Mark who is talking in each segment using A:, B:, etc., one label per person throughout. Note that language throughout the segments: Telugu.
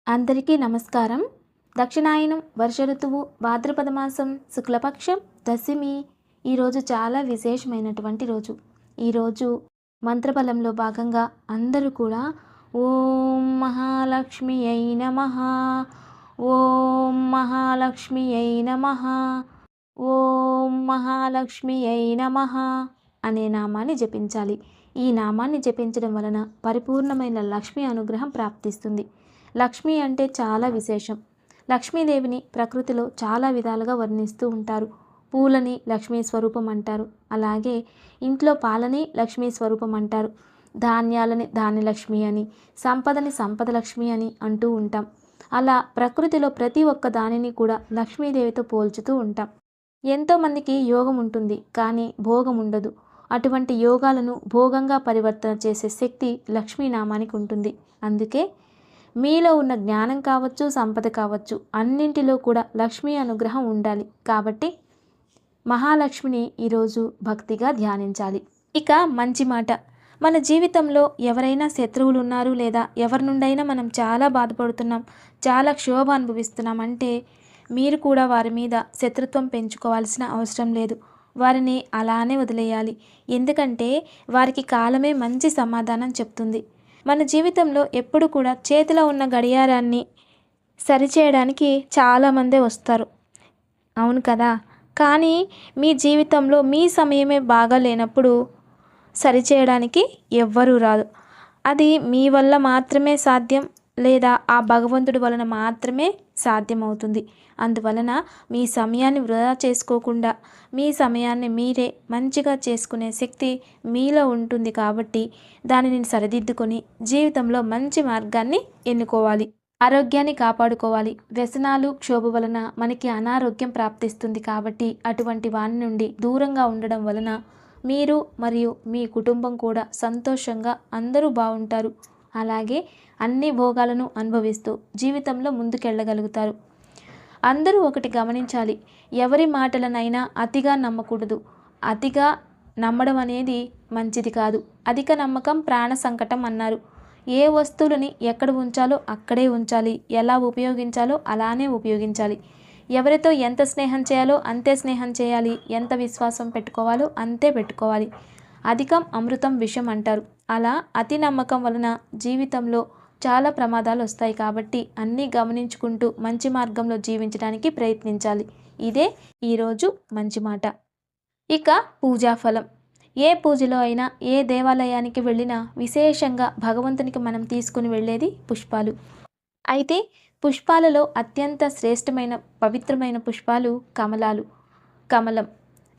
A: అందరికీ నమస్కారం. దక్షిణాయనం వర్ష ఋతువు భాద్రపద మాసం శుక్లపక్షం దశమి. ఈరోజు చాలా విశేషమైనటువంటి రోజు. ఈరోజు మంత్రబలంలో భాగంగా అందరూ కూడా ఓం మహాలక్ష్మి అయి నమః, ఓం మహాలక్ష్మి అయి నమః, ఓం మహాలక్ష్మి అయి నమః అనే నామాన్ని జపించాలి. ఈ నామాన్ని జపించడం వలన పరిపూర్ణమైన లక్ష్మి అనుగ్రహం ప్రాప్తిస్తుంది. లక్ష్మి అంటే చాలా విశేషం. లక్ష్మీదేవిని ప్రకృతిలో చాలా విధాలుగా వర్ణిస్తూ ఉంటారు. పూలని లక్ష్మీ స్వరూపం అంటారు. అలాగే ఇంట్లో పాలని లక్ష్మీ స్వరూపం అంటారు. ధాన్యాలని ధాన్యలక్ష్మి అని, సంపదని సంపదలక్ష్మి అని అంటూ ఉంటాం. అలా ప్రకృతిలో ప్రతి ఒక్క దానిని కూడా లక్ష్మీదేవితో పోల్చుతూ ఉంటాం. ఎంతోమందికి యోగం ఉంటుంది, కానీ భోగం ఉండదు. అటువంటి యోగాలను భోగంగా పరివర్తన చేసే శక్తి లక్ష్మీనామానికి ఉంటుంది. అందుకే మీలో ఉన్న జ్ఞానం కావచ్చు, సంపద కావచ్చు, అన్నింటిలో కూడా లక్ష్మీ అనుగ్రహం ఉండాలి. కాబట్టి మహాలక్ష్మిని ఈరోజు భక్తిగా ధ్యానించాలి. ఇక మంచి మాట. మన జీవితంలో ఎవరైనా శత్రువులు ఉన్నారు, లేదా ఎవరి నుండైనా మనం చాలా బాధపడుతున్నాం, చాలా క్షోభ అనుభవిస్తున్నాం అంటే మీరు కూడా వారి మీద శత్రుత్వం పెంచుకోవాల్సిన అవసరం లేదు. వారిని అలానే వదిలేయాలి. ఎందుకంటే వారికి కాలమే మంచి సమాధానం చెప్తుంది. మన జీవితంలో ఎప్పుడు కూడా చేతిలో ఉన్న గడియారాన్ని సరిచేయడానికి చాలామందే వస్తారు, అవును కదా. కానీ మీ జీవితంలో మీ సమయమే బాగా లేనప్పుడు సరిచేయడానికి ఎవ్వరూ రాదు. అది మీ వల్ల మాత్రమే సాధ్యం, లేదా ఆ భగవంతుడి వలన మాత్రమే సాధ్యమవుతుంది. అందువలన మీ సమయాన్ని వృధా చేసుకోకుండా మీ సమయాన్ని మీరే మంచిగా చేసుకునే శక్తి మీలో ఉంటుంది. కాబట్టి దానిని సరిదిద్దుకొని జీవితంలో మంచి మార్గాన్ని ఎన్నుకోవాలి. ఆరోగ్యాన్ని కాపాడుకోవాలి. వ్యసనాలు, క్షోభ వలన మనకి అనారోగ్యం ప్రాప్తిస్తుంది. కాబట్టి అటువంటి వాని నుండి దూరంగా ఉండడం వలన మీరు మరియు మీ కుటుంబం కూడా సంతోషంగా అందరూ బాగుంటారు. అలాగే అన్ని భోగాలను అనుభవిస్తూ జీవితంలో ముందుకెళ్ళగలుగుతారు. అందరూ ఒకటి గమనించాలి. ఎవరి మాటలనైనా అతిగా నమ్మకూడదు. అతిగా నమ్మడం అనేది మంచిది కాదు. అధిక నమ్మకం ప్రాణ సంకటం అన్నారు. ఏ వస్తువులని ఎక్కడ ఉంచాలో అక్కడే ఉంచాలి. ఎలా ఉపయోగించాలో అలానే ఉపయోగించాలి. ఎవరితో ఎంత స్నేహం చేయాలో అంతే స్నేహం చేయాలి. ఎంత విశ్వాసం పెట్టుకోవాలో అంతే పెట్టుకోవాలి. అధికం అమృతం విషం అంటారు. అలా అతి నమ్మకం వలన జీవితంలో చాలా ప్రమాదాలు వస్తాయి. కాబట్టి అన్నీ గమనించుకుంటూ మంచి మార్గంలో జీవించడానికి ప్రయత్నించాలి. ఇదే ఈరోజు మంచి మాట. ఇక పూజాఫలం. ఏ పూజలో అయినా, ఏ దేవాలయానికి వెళ్ళినా విశేషంగా భగవంతునికి మనం తీసుకుని వెళ్ళేది పుష్పాలు. అయితే పుష్పాలలో అత్యంత శ్రేష్టమైన పవిత్రమైన పుష్పాలు కమలాలు. కమలం.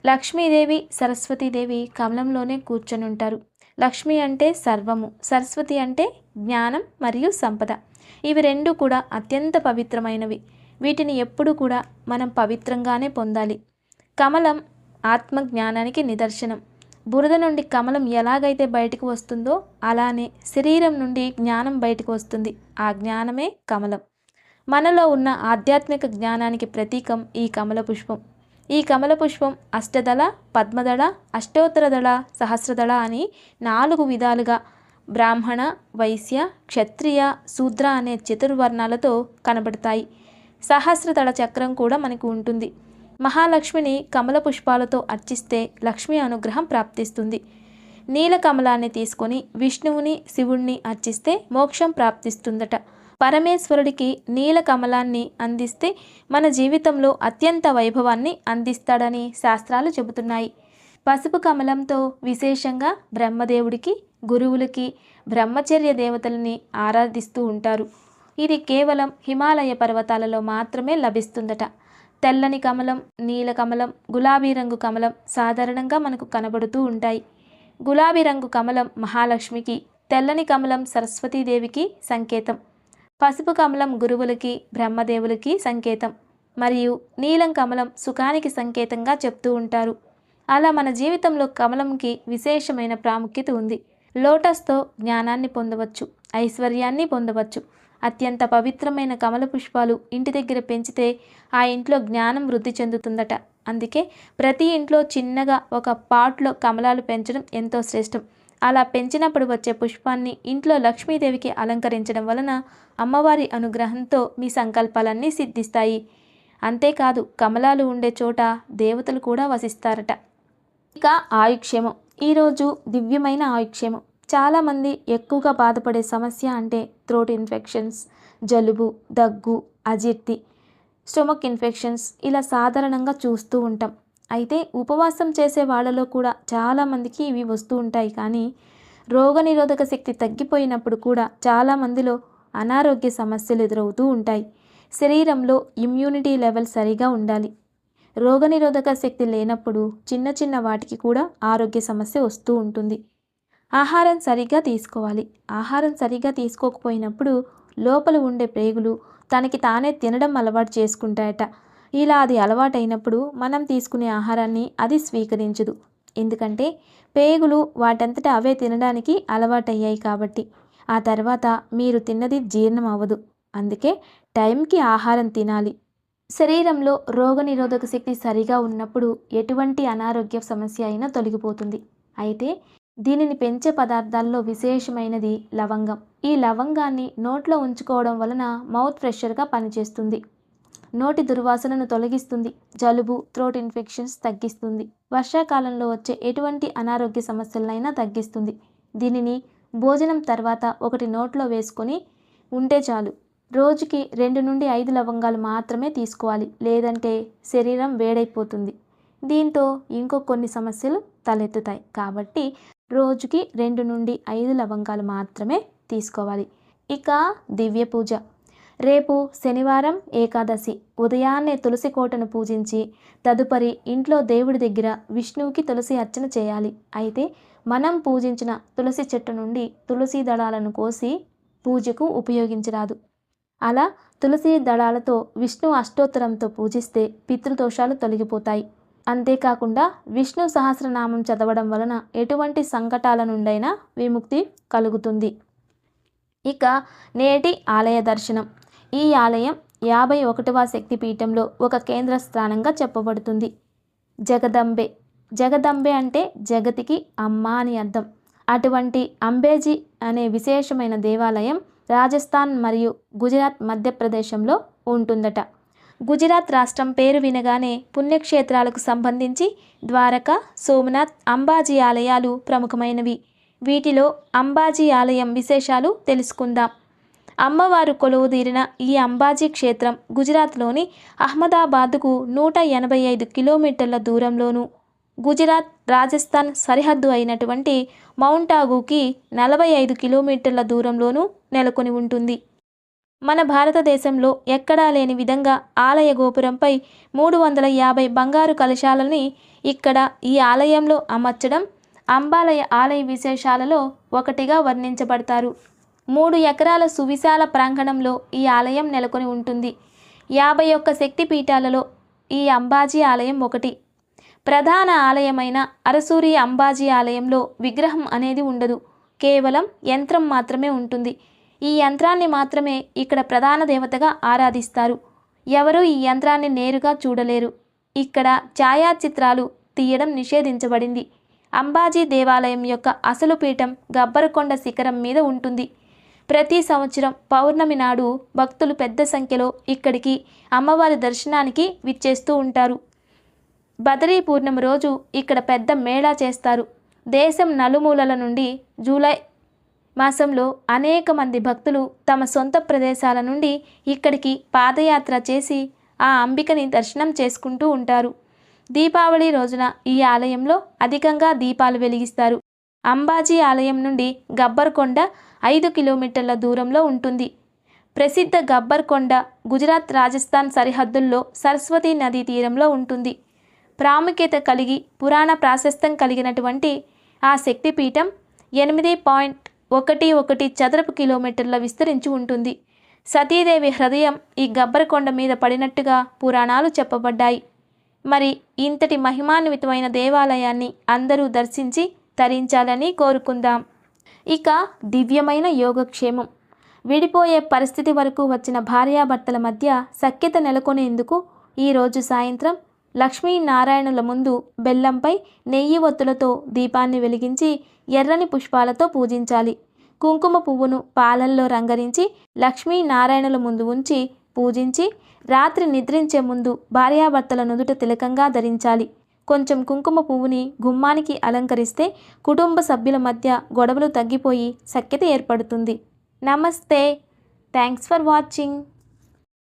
A: లక్ష్మీదేవి, సరస్వతీదేవి కమలంలోనే కూర్చొని ఉంటారు. లక్ష్మి అంటే సర్వము, సరస్వతి అంటే జ్ఞానం మరియు సంపద. ఇవి రెండు కూడా అత్యంత పవిత్రమైనవి. వీటిని ఎప్పుడు కూడా మనం పవిత్రంగానే పొందాలి. కమలం ఆత్మ జ్ఞానానికి నిదర్శనం. బురద నుండి కమలం ఎలాగైతే బయటకు వస్తుందో అలానే శరీరం నుండి జ్ఞానం బయటకు వస్తుంది. ఆ జ్ఞానమే కమలం. మనలో ఉన్న ఆధ్యాత్మిక జ్ఞానానికి ప్రతీకం ఈ కమల పుష్పం. ఈ కమల పుష్పం అష్టదళ, పద్మదళ, అష్టోత్తరదళ, సహస్రదళ అని 4 విధాలుగా బ్రాహ్మణ, వైశ్య, క్షత్రియ, శూద్ర అనే చతుర్వర్ణాలతో కనబడతాయి. సహస్రదళ చక్రం కూడా మనకు ఉంటుంది. మహాలక్ష్మిని కమల పుష్పాలతో అర్చిస్తే లక్ష్మీ అనుగ్రహం ప్రాప్తిస్తుంది. నీల కమలాన్ని తీసుకొని విష్ణువుని, శివుణ్ణి అర్చిస్తే మోక్షం ప్రాప్తిస్తుందట. పరమేశ్వరుడికి నీల కమలాన్ని అందిస్తే మన జీవితంలో అత్యంత వైభవాన్ని అందిస్తాడని శాస్త్రాలు చెబుతున్నాయి. పసుపు కమలంతో విశేషంగా బ్రహ్మదేవుడికి, గురువులకి, బ్రహ్మచర్య దేవతలని ఆరాధిస్తూ ఉంటారు. ఇది కేవలం హిమాలయ పర్వతాలలో మాత్రమే లభిస్తుందట. తెల్లని కమలం, నీల కమలం, గులాబీ రంగు కమలం సాధారణంగా మనకు కనబడుతూ ఉంటాయి. గులాబీ రంగు కమలం మహాలక్ష్మికి, తెల్లని కమలం సరస్వతీదేవికి సంకేతం. పసుపు కమలం గురువులకి, బ్రహ్మదేవులకి సంకేతం. మరియు నీలం కమలం సుఖానికి సంకేతంగా చెప్తూ ఉంటారు. అలా మన జీవితంలో కమలంకి విశేషమైన ప్రాముఖ్యత ఉంది. లోటస్తో జ్ఞానాన్ని పొందవచ్చు, ఐశ్వర్యాన్ని పొందవచ్చు. అత్యంత పవిత్రమైన కమల పుష్పాలు ఇంటి దగ్గర పెంచితే ఆ ఇంట్లో జ్ఞానం వృద్ధి చెందుతుందట. అందుకే ప్రతి ఇంట్లో చిన్నగా ఒక పాట్లో కమలాలు పెంచడం ఎంతో శ్రేష్టం. అలా పెంచినప్పుడు వచ్చే పుష్పాన్ని ఇంట్లో లక్ష్మీదేవికి అలంకరించడం వలన అమ్మవారి అనుగ్రహంతో మీ సంకల్పాలన్నీ సిద్ధిస్తాయి. అంతేకాదు కమలాలు ఉండే చోట దేవతలు కూడా వసిస్తారట. ఇక ఆయుక్షేమం. ఈరోజు దివ్యమైన ఆయుక్షేమం. చాలామంది ఎక్కువగా బాధపడే సమస్య అంటే థ్రోట్ ఇన్ఫెక్షన్స్, జలుబు, దగ్గు, అజీర్తి, స్టొమక్ ఇన్ఫెక్షన్స్ ఇలా సాధారణంగా చూస్తూ ఉంటాం. అయితే ఉపవాసం చేసే వాళ్ళలో కూడా చాలామందికి ఇవి వస్తూ ఉంటాయి. కానీ రోగనిరోధక శక్తి తగ్గిపోయినప్పుడు కూడా చాలామందిలో అనారోగ్య సమస్యలు ఎదురవుతూ ఉంటాయి. శరీరంలో ఇమ్యూనిటీ లెవెల్ సరిగా ఉండాలి. రోగనిరోధక శక్తి లేనప్పుడు చిన్న చిన్న వాటికి కూడా ఆరోగ్య సమస్య వస్తూ ఉంటుంది. ఆహారం సరిగ్గా తీసుకోవాలి. ఆహారం సరిగ్గా తీసుకోకపోయినప్పుడు లోపల ఉండే ప్రేగులు తనకి తానే తినడం అలవాటు చేసుకుంటాయట. ఇలా అది అలవాటైనప్పుడు మనం తీసుకునే ఆహారాన్ని అది స్వీకరించదు. ఎందుకంటే పేగులు వాటంతట అవే తినడానికి అలవాటయ్యాయి కాబట్టి. ఆ తర్వాత మీరు తిన్నది జీర్ణం అవ్వదు. అందుకే టైంకి ఆహారం తినాలి. శరీరంలో రోగనిరోధక శక్తి సరిగా ఉన్నప్పుడు ఎటువంటి అనారోగ్య సమస్య అయినా తొలగిపోతుంది. అయితే దీనిని పెంచే పదార్థాల్లో విశేషమైనది లవంగం. ఈ లవంగాన్ని నోట్లో ఉంచుకోవడం వలన మౌత్ ఫ్రెషర్గా పనిచేస్తుంది. నోటి దుర్వాసనను తొలగిస్తుంది. జలుబు, థ్రోట్ ఇన్ఫెక్షన్స్ తగ్గిస్తుంది. వర్షాకాలంలో వచ్చే ఎటువంటి అనారోగ్య సమస్యలనైనా తగ్గిస్తుంది. దీనిని భోజనం తర్వాత ఒకటి నోట్లో వేసుకొని ఉంటే చాలు. రోజుకి 2 నుండి 5 లవంగాలు మాత్రమే తీసుకోవాలి. లేదంటే శరీరం వేడైపోతుంది. దీంతో ఇంకో కొన్ని సమస్యలు తలెత్తుతాయి. కాబట్టి రోజుకి 2 నుండి 5 లవంగాలు మాత్రమే తీసుకోవాలి. ఇక దివ్య పూజ. రేపు శనివారం ఏకాదశి. ఉదయాన్నే తులసి కోటను పూజించి తదుపరి ఇంట్లో దేవుడి దగ్గర విష్ణువుకి తులసి అర్చన చేయాలి. అయితే మనం పూజించిన తులసి చెట్టు నుండి తులసి దళాలను కోసి పూజకు ఉపయోగించరాదు. అలా తులసి దళాలతో విష్ణు అష్టోత్తరంతో పూజిస్తే పితృదోషాలు తొలగిపోతాయి. అంతేకాకుండా విష్ణు సహస్రనామం చదవడం వలన ఎటువంటి సంకటాల నుండైనా విముక్తి కలుగుతుంది. ఇక నేటి ఆలయ దర్శనం. ఈ ఆలయం 51వ శక్తిపీఠంలో ఒక కేంద్ర స్థానంగా చెప్పబడుతుంది. జగదంబే. జగదంబే అంటే జగతికి అమ్మ అని అర్థం. అటువంటి అంబేజీ అనే విశేషమైన దేవాలయం రాజస్థాన్ మరియు గుజరాత్ మధ్యప్రదేశంలో ఉంటుందట. గుజరాత్ రాష్ట్రం పేరు వినగానే పుణ్యక్షేత్రాలకు సంబంధించి ద్వారక, సోమనాథ్, అంబాజీ ఆలయాలు ప్రముఖమైనవి. వీటిలో అంబాజీ ఆలయం విశేషాలు తెలుసుకుందాం. అమ్మవారు కొలువుదీరిన ఈ అంబాజీ క్షేత్రం గుజరాత్లోని అహ్మదాబాద్కు 185 కిలోమీటర్ల దూరంలోను, గుజరాత్ రాజస్థాన్ సరిహద్దు అయినటువంటి మౌంట్ ఆబూకి 45 కిలోమీటర్ల దూరంలోనూ నెలకొని ఉంటుంది. మన భారతదేశంలో ఎక్కడా లేని విధంగా ఆలయ గోపురంపై 350 బంగారు కలశాలని ఇక్కడ ఈ ఆలయంలో అమర్చడం అంబాలయ ఆలయ విశేషాలలో ఒకటిగా వర్ణించబడతారు. 3 ఎకరాల సువిశాల ప్రాంగణంలో ఈ ఆలయం నెలకొని ఉంటుంది. 51 శక్తిపీఠాలలో ఈ అంబాజీ ఆలయం ఒకటి. ప్రధాన ఆలయమైన అరసూరి అంబాజీ ఆలయంలో విగ్రహం అనేది ఉండదు. కేవలం యంత్రం మాత్రమే ఉంటుంది. ఈ యంత్రాన్ని మాత్రమే ఇక్కడ ప్రధాన దేవతగా ఆరాధిస్తారు. ఎవరూ ఈ యంత్రాన్ని నేరుగా చూడలేరు. ఇక్కడ ఛాయాచిత్రాలు తీయడం నిషేధించబడింది. అంబాజీ దేవాలయం యొక్క అసలు పీఠం గబ్బరకొండ శిఖరం మీద ఉంటుంది. ప్రతి సంవత్సరం పౌర్ణమి నాడు భక్తులు పెద్ద సంఖ్యలో ఇక్కడికి అమ్మవారి దర్శనానికి విచ్చేస్తూ ఉంటారు. బదరీ పూర్ణిమ రోజు ఇక్కడ పెద్ద మేళా చేస్తారు. దేశం నలుమూలల నుండి జూలై మాసంలో అనేక మంది భక్తులు తమ సొంత ప్రదేశాల నుండి ఇక్కడికి పాదయాత్ర చేసి ఆ అంబికని దర్శనం చేసుకుంటూ ఉంటారు. దీపావళి రోజున ఈ ఆలయంలో అధికంగా దీపాలు వెలిగిస్తారు. అంబాజీ ఆలయం నుండి గబ్బర్కొండ 5 కిలోమీటర్ల దూరంలో ఉంటుంది. ప్రసిద్ధ గబ్బర్కొండ గుజరాత్ రాజస్థాన్ సరిహద్దుల్లో సరస్వతీ నదీ తీరంలో ఉంటుంది. ప్రాముఖ్యత కలిగి పురాణ ప్రాశస్త్యం కలిగినటువంటి ఆ శక్తిపీఠం 8.11 చదరపు కిలోమీటర్ల విస్తరించి ఉంటుంది. సతీదేవి హృదయం ఈ గబ్బరకొండ మీద పడినట్టుగా పురాణాలు చెప్పబడ్డాయి. మరి ఇంతటి మహిమాన్వితమైన దేవాలయాన్ని అందరూ దర్శించి తరించాలని కోరుకుందాం. ఇక దివ్యమైన యోగక్షేమం. విడిపోయే పరిస్థితి వరకు వచ్చిన భార్యాభర్తల మధ్య సఖ్యత నెలకొనేందుకు ఈరోజు సాయంత్రం లక్ష్మీనారాయణుల ముందు బెల్లంపై నెయ్యి ఒత్తులతో దీపాన్ని వెలిగించి ఎర్రని పుష్పాలతో పూజించాలి. కుంకుమ పువ్వును పాలల్లో రంగరించి లక్ష్మీనారాయణుల ముందు ఉంచి పూజించి రాత్రి నిద్రించే ముందు భార్యాభర్తల నుదుట తిలకంగా ధరించాలి. కొంచెం కుంకుమ పువ్వుని గుమ్మానికి అలంకరిస్తే కుటుంబ సభ్యుల మధ్య గొడవలు తగ్గిపోయి సఖ్యత ఏర్పడుతుంది. నమస్తే. Thanks for watching.